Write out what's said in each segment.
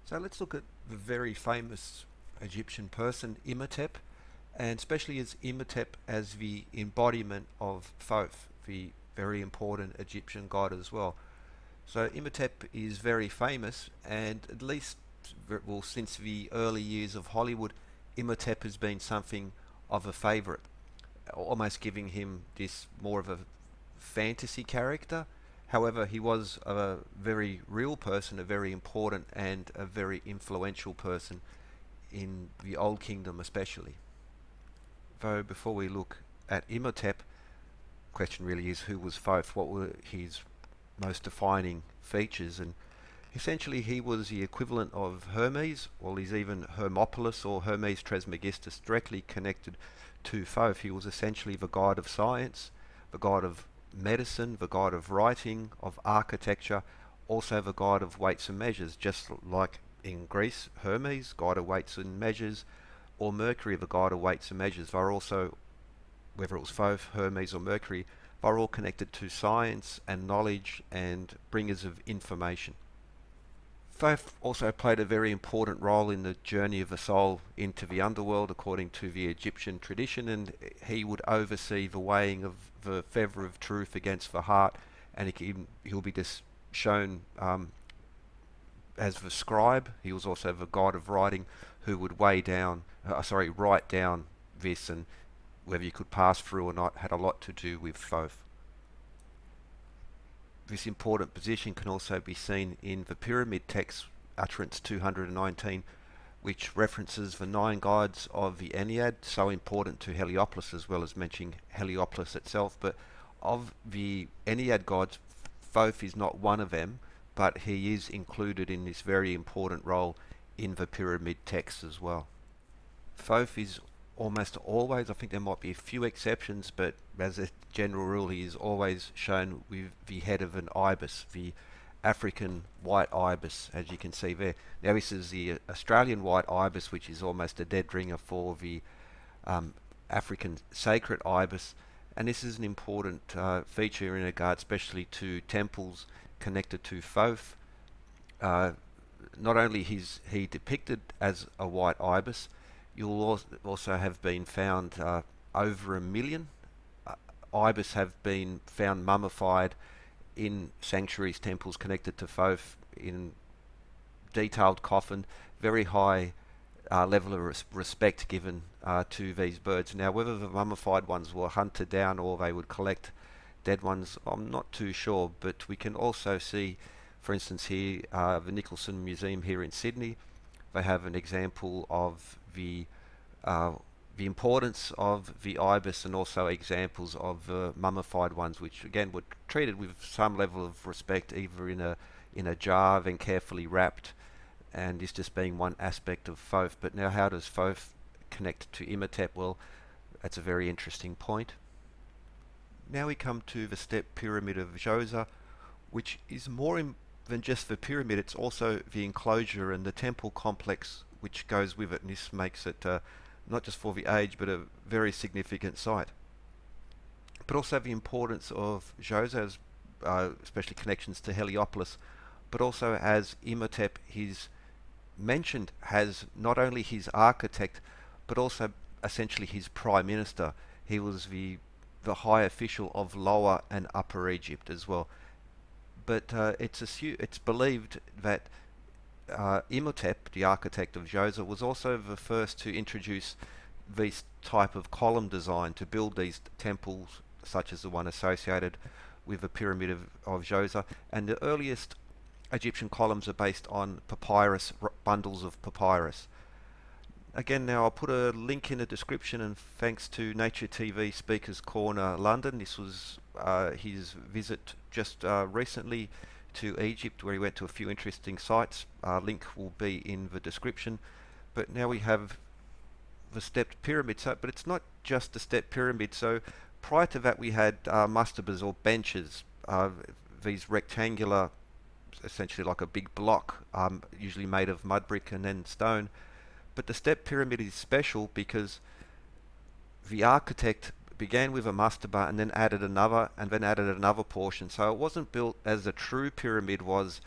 So let's look at the very famous Egyptian person, Imhotep, and especially as Imhotep as the embodiment of Thoth, the very important Egyptian god as well. So Imhotep is very famous, and at least, well, since the early years of Hollywood, Imhotep has been something of a favorite, almost giving him this more of a fantasy character. However, he was a very real person, a very important and a very influential person in the Old Kingdom especially. Though before we look at Imhotep, the question really is who was Thoth? What were his most defining features? And essentially he was the equivalent of Hermes, or he's even Hermopolis or Hermes Trismegistus, directly connected to Thoth. He was essentially the god of science, the god of medicine, the god of writing, of architecture, also the god of weights and measures, just like in Greece, Hermes, god of weights and measures, or Mercury, the god of weights and measures. They're also, whether it was Thoth, Hermes, or Mercury, they're all connected to science and knowledge and bringers of information. Thoth also played a very important role in the journey of the soul into the underworld according to the Egyptian tradition, and he would oversee the weighing of the feather of truth against the heart, and he'll be just shown as the scribe. He was also the god of writing who would write down this, and whether you could pass through or not had a lot to do with Thoth. This important position can also be seen in the pyramid text, utterance 219, which references the 9 gods of the Ennead, so important to Heliopolis, as well as mentioning Heliopolis itself. But of the Ennead gods, Thoth is not one of them, but he is included in this very important role in the pyramid text as well. Thoth is almost always, I think there might be a few exceptions, but as a general rule, he is always shown with the head of an ibis, the African white ibis, as you can see there. Now this is the Australian white ibis, which is almost a dead ringer for the African sacred ibis, and this is an important feature in regard especially to temples connected to Thoth. Uh, Not only is he depicted as a white ibis, you'll also have been found over 1 million ibis have been found mummified in sanctuaries, temples connected to Thoth in detailed coffin, very high level of respect given to these birds. Now, whether the mummified ones were hunted down or they would collect dead ones, I'm not too sure, but we can also see, for instance, here, the Nicholson Museum here in Sydney, they have an example of uh, the importance of the ibis and also examples of the mummified ones, which again were treated with some level of respect, either in a jar, then carefully wrapped, and this just being one aspect of Thoth. But now, how does Thoth connect to Imhotep? Well, that's a very interesting point. Now we come to the step pyramid of Djoser, which is more than just the pyramid. It's also the enclosure and the temple complex which goes with it, and this makes it not just for the age, but a very significant site. But also the importance of Djoser, especially connections to Heliopolis, but also as Imhotep, his mentioned has not only his architect, but also essentially his prime minister. He was the high official of Lower and Upper Egypt as well. But it's believed that Imhotep, the architect of Djoser, was also the first to introduce this type of column design to build these temples, such as the one associated with the pyramid of Djoser. And the earliest Egyptian columns are based on papyrus, bundles of papyrus. Again, now I'll put a link in the description, and thanks to Nature TV Speakers Corner London. This was his visit just recently to Egypt, where he went to a few interesting sites. Link will be in the description. But now we have the stepped pyramid. So, but it's not just the stepped pyramid. So prior to that, we had mastabas or benches, these rectangular, essentially like a big block, usually made of mud brick and then stone. But the step pyramid is special because the architect began with a mastaba and then added another and then added another portion. So it wasn't built as a true pyramid was,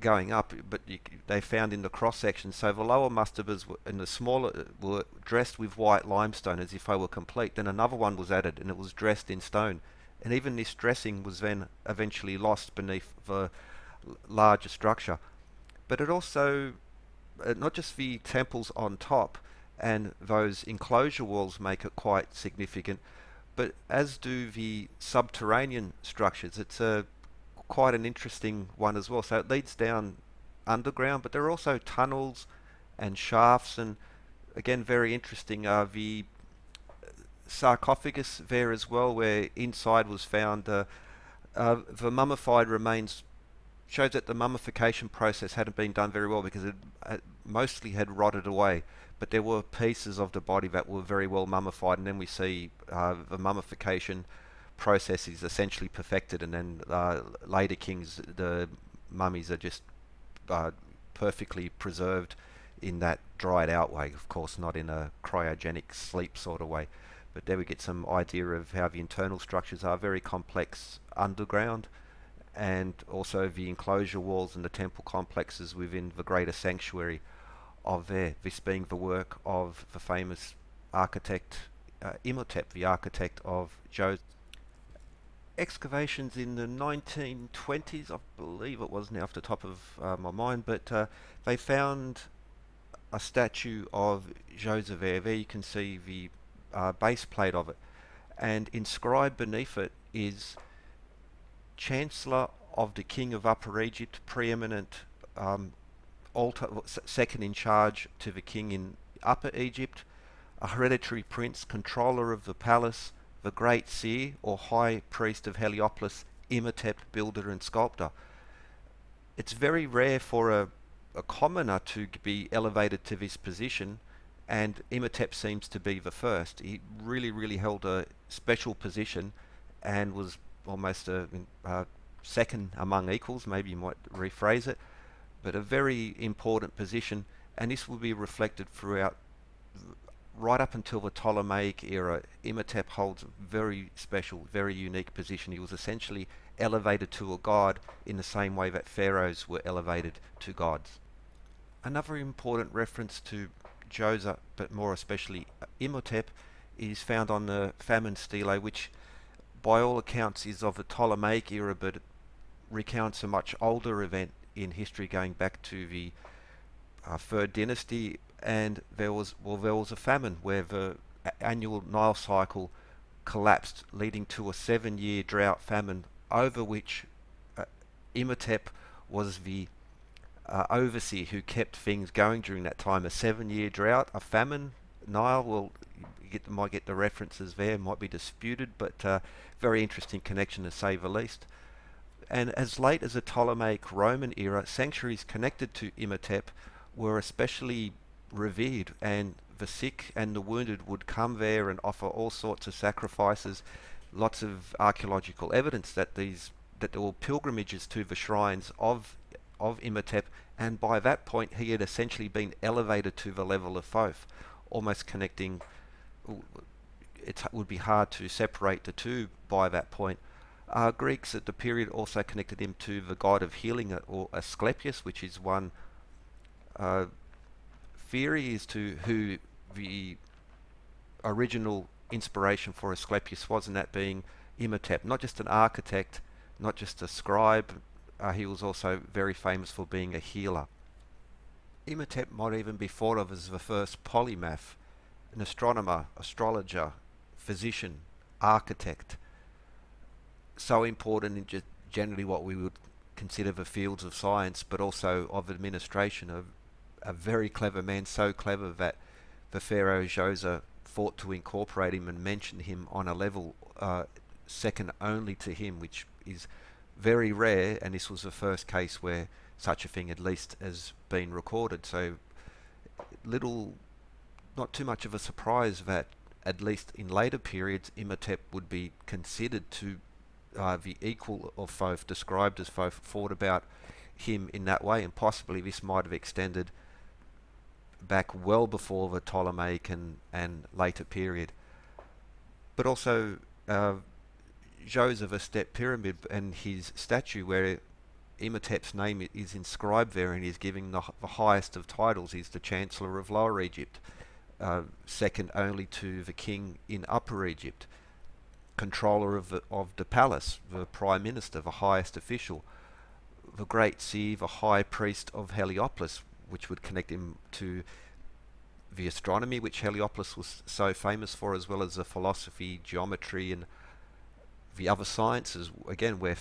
going up, but they found in the cross section. So the lower mastabas and the smaller were dressed with white limestone as if they were complete. Then another one was added, and it was dressed in stone. And even this dressing was then eventually lost beneath the larger structure. But it also, not just the temples on top and those enclosure walls make it quite significant, but as do the subterranean structures. It's a quite an interesting one as well. So it leads down underground, but there are also tunnels and shafts, and again, very interesting. The sarcophagus there as well, where inside was found the mummified remains, shows that the mummification process hadn't been done very well because it mostly had rotted away. But there were pieces of the body that were very well mummified, and then we see the mummification process is essentially perfected, and then later kings, the mummies are just perfectly preserved in that dried out way, of course not in a cryogenic sleep sort of way. But there we get some idea of how the internal structures are very complex underground, and also the enclosure walls and the temple complexes within the greater sanctuary of there, this being the work of the famous architect Imhotep, the architect of Djoser. Excavations in the 1920s, I believe it was, now off the top of my mind, but they found a statue of Djoser there. There you can see the base plate of it, and inscribed beneath it is Chancellor of the King of Upper Egypt, preeminent second in charge to the king in Upper Egypt, a hereditary prince, controller of the palace, the great seer or high priest of Heliopolis, Imhotep, builder and sculptor. It's very rare for a commoner to be elevated to this position, and Imhotep seems to be the first. He really held a special position and was almost a second among equals, maybe you might rephrase it, but a very important position, and this will be reflected throughout right up until the Ptolemaic era. Imhotep holds a very special, very unique position. He was essentially elevated to a god in the same way that pharaohs were elevated to gods. Another important reference to Djoser, but more especially Imhotep, is found on the famine stele, which by all accounts is of the Ptolemaic era, but it recounts a much older event in history going back to the third dynasty. And there was a famine where the annual Nile cycle collapsed, leading to a 7-year drought famine, over which Imhotep was the overseer who kept things going during that time. A 7-year drought, a famine, Nile. Well, might get the references there, might be disputed, but very interesting connection to say the least. And as late as the Ptolemaic Roman era, sanctuaries connected to Imhotep were especially revered, and the sick and the wounded would come there and offer all sorts of sacrifices. Lots of archaeological evidence that there were pilgrimages to the shrines of Imhotep, and by that point he had essentially been elevated to the level of Thoth, almost connecting. It would be hard to separate the two by that point. Greeks at the period also connected him to the god of healing, or Asclepius, which is one theory as to who the original inspiration for Asclepius was, and that being Imhotep. Not just an architect, not just a scribe, he was also very famous for being a healer. Imhotep might even be thought of as the first polymath, an astronomer, astrologer, physician, architect. So important in just generally what we would consider the fields of science, but also of administration. A very clever man, so clever that the Pharaoh Djoser thought to incorporate him and mention him on a level second only to him, which is very rare, and this was the first case where such a thing at least has been recorded. So not too much of a surprise that at least in later periods Imhotep would be considered to the equal of Thoth, described as Thoth, thought about him in that way, and possibly this might have extended back well before the Ptolemaic and later period. But also Djoser, the Step Pyramid and his statue, where Imhotep's name is inscribed there, and he's giving the highest of titles. He's the Chancellor of Lower Egypt, second only to the king in Upper Egypt, controller of the palace, the prime minister, the highest official, the great seer, the high priest of Heliopolis, which would connect him to the astronomy, which Heliopolis was so famous for, as well as the philosophy, geometry, and the other sciences, again, where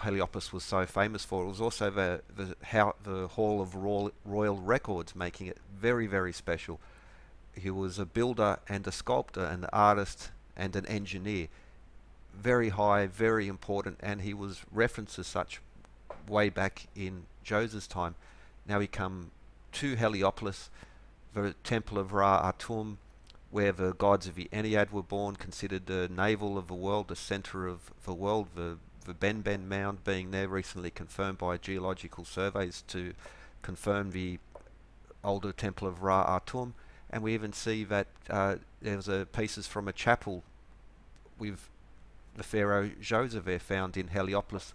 Heliopolis was so famous for. It was also the Hall of Royal Records, making it very, very special. He was a builder and a sculptor, an artist and an engineer. Very high, very important, and he was referenced as such way back in Djoser's time. Now we come to Heliopolis, the temple of Ra-Atum, where the gods of the Ennead were born, considered the navel of the world, the center of the world, the Ben Mound being there, recently confirmed by geological surveys to confirm the older temple of Ra-Atum. And we even see that there's pieces from a chapel with the Pharaoh Djoser there found in Heliopolis,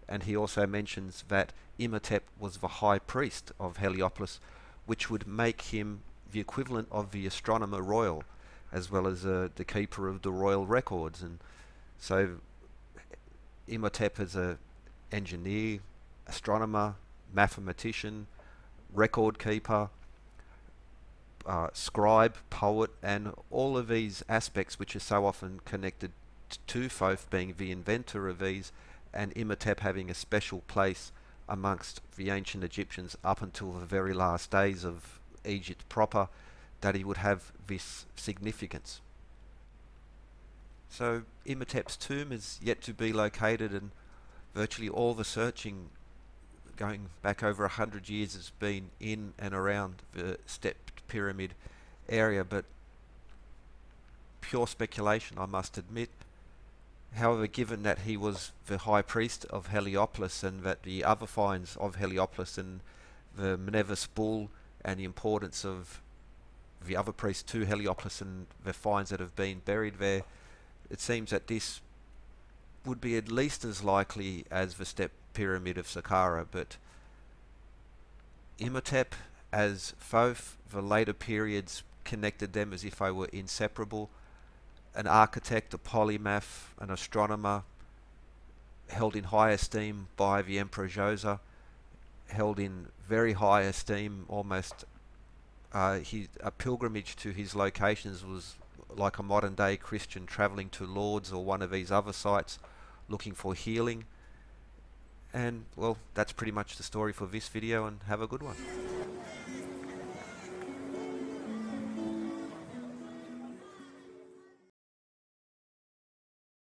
and he also mentions that Imhotep was the high priest of Heliopolis, which would make him the equivalent of the astronomer royal, as well as the keeper of the royal records. And so Imhotep is an engineer, astronomer, mathematician, record keeper, scribe, poet, and all of these aspects which are so often connected to Thoth being the inventor of these, and Imhotep having a special place amongst the ancient Egyptians up until the very last days of Egypt proper, that he would have this significance. So Imhotep's tomb is yet to be located, and virtually all the searching going back over 100 years has been in and around the Step Pyramid area, but pure speculation, I must admit. However, given that he was the high priest of Heliopolis, and that the other finds of Heliopolis and the Mnevis bull and the importance of the other priests to Heliopolis and the finds that have been buried there, it seems that this would be at least as likely as the Step Pyramid of Saqqara. But Imhotep, as Thoth, the later periods connected them as if they were inseparable. An architect, a polymath, an astronomer, held in high esteem by the Emperor Djoser, held in very high esteem, almost a pilgrimage to his locations was like a modern day Christian travelling to Lourdes or one of these other sites looking for healing. And well, that's pretty much the story for this video, and have a good one.